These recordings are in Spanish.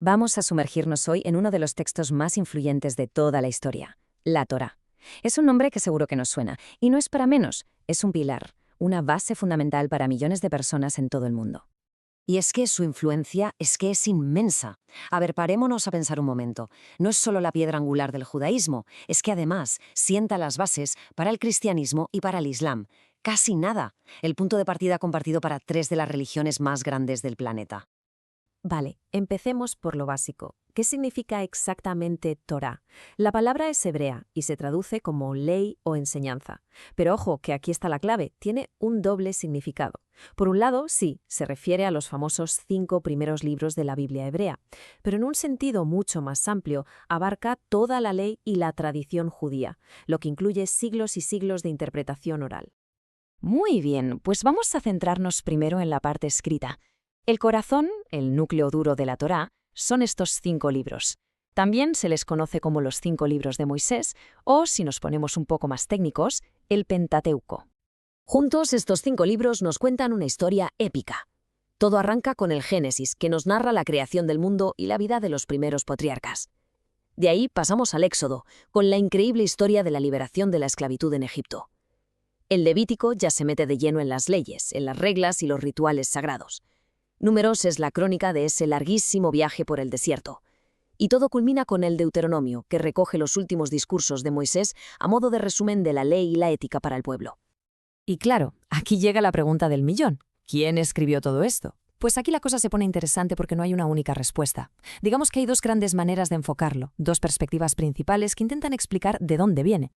Vamos a sumergirnos hoy en uno de los textos más influyentes de toda la historia, la Torá. Es un nombre que seguro que nos suena, y no es para menos, es un pilar, una base fundamental para millones de personas en todo el mundo. Y es que su influencia es inmensa. A ver, parémonos a pensar un momento. No es solo la piedra angular del judaísmo, es que además sienta las bases para el cristianismo y para el islam. Casi nada. El punto de partida compartido para tres de las religiones más grandes del planeta. Vale, empecemos por lo básico. ¿Qué significa exactamente Torá? La palabra es hebrea y se traduce como ley o enseñanza. Pero ojo, que aquí está la clave, tiene un doble significado. Por un lado, sí, se refiere a los famosos 5 primeros libros de la Biblia hebrea, pero en un sentido mucho más amplio, abarca toda la ley y la tradición judía, lo que incluye siglos y siglos de interpretación oral. Muy bien, pues vamos a centrarnos primero en la parte escrita. El corazón, el núcleo duro de la Torá, son estos 5 libros. También se les conoce como los 5 libros de Moisés, o, si nos ponemos un poco más técnicos, el Pentateuco. Juntos, estos 5 libros nos cuentan una historia épica. Todo arranca con el Génesis, que nos narra la creación del mundo y la vida de los primeros patriarcas. De ahí pasamos al Éxodo, con la increíble historia de la liberación de la esclavitud en Egipto. El Levítico ya se mete de lleno en las leyes, en las reglas y los rituales sagrados. Números es la crónica de ese larguísimo viaje por el desierto. Y todo culmina con el Deuteronomio, que recoge los últimos discursos de Moisés a modo de resumen de la ley y la ética para el pueblo. Y claro, aquí llega la pregunta del millón. ¿Quién escribió todo esto? Pues aquí la cosa se pone interesante porque no hay una única respuesta. Digamos que hay 2 grandes maneras de enfocarlo, 2 perspectivas principales que intentan explicar de dónde viene.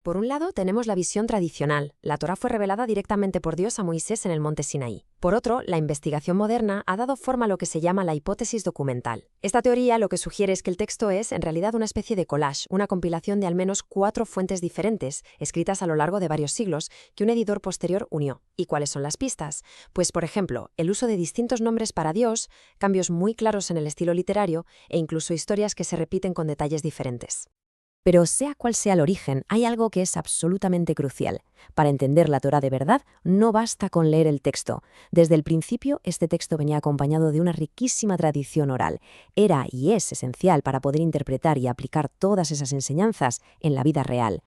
Por un lado, tenemos la visión tradicional. La Torá fue revelada directamente por Dios a Moisés en el monte Sinaí. Por otro, la investigación moderna ha dado forma a lo que se llama la hipótesis documental. Esta teoría lo que sugiere es que el texto es, en realidad, una especie de collage, una compilación de al menos 4 fuentes diferentes, escritas a lo largo de varios siglos, que un editor posterior unió. ¿Y cuáles son las pistas? Pues, por ejemplo, el uso de distintos nombres para Dios, cambios muy claros en el estilo literario e incluso historias que se repiten con detalles diferentes. Pero sea cual sea el origen, hay algo que es absolutamente crucial. Para entender la Torá de verdad, no basta con leer el texto. Desde el principio, este texto venía acompañado de una riquísima tradición oral. Era y es esencial para poder interpretar y aplicar todas esas enseñanzas en la vida real.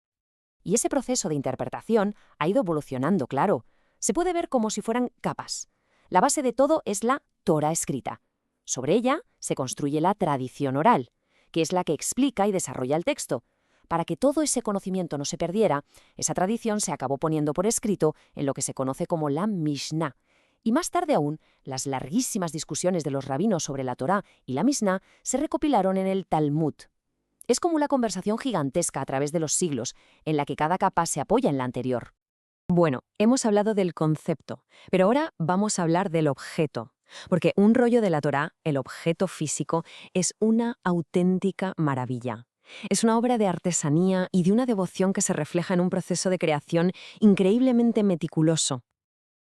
Y ese proceso de interpretación ha ido evolucionando, claro. Se puede ver como si fueran capas. La base de todo es la Torá escrita. Sobre ella se construye la tradición oral, que es la que explica y desarrolla el texto. Para que todo ese conocimiento no se perdiera, esa tradición se acabó poniendo por escrito en lo que se conoce como la Mishnah. Y más tarde aún, las larguísimas discusiones de los rabinos sobre la Torá y la Mishnah se recopilaron en el Talmud. Es como una conversación gigantesca a través de los siglos, en la que cada capa se apoya en la anterior. Bueno, hemos hablado del concepto, pero ahora vamos a hablar del objeto. Porque un rollo de la Torá, el objeto físico, es una auténtica maravilla. Es una obra de artesanía y de una devoción que se refleja en un proceso de creación increíblemente meticuloso.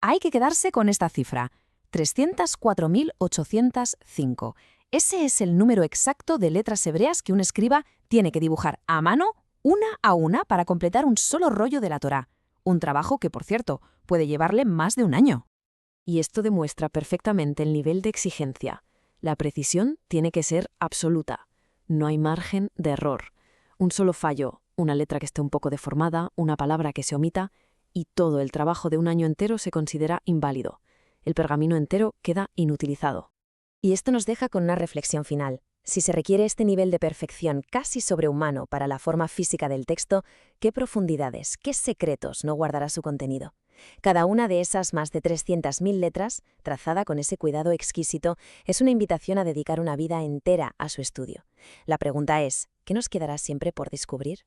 Hay que quedarse con esta cifra, 304.805. Ese es el número exacto de letras hebreas que un escriba tiene que dibujar a mano, una a una, para completar un solo rollo de la Torá. Un trabajo que, por cierto, puede llevarle más de un año. Y esto demuestra perfectamente el nivel de exigencia. La precisión tiene que ser absoluta. No hay margen de error. Un solo fallo, una letra que esté un poco deformada, una palabra que se omita, y todo el trabajo de un año entero se considera inválido. El pergamino entero queda inutilizado. Y esto nos deja con una reflexión final. Si se requiere este nivel de perfección casi sobrehumano para la forma física del texto, ¿qué profundidades, qué secretos no guardará su contenido? Cada una de esas más de 300.000 letras, trazada con ese cuidado exquisito, es una invitación a dedicar una vida entera a su estudio. La pregunta es, ¿qué nos quedará siempre por descubrir?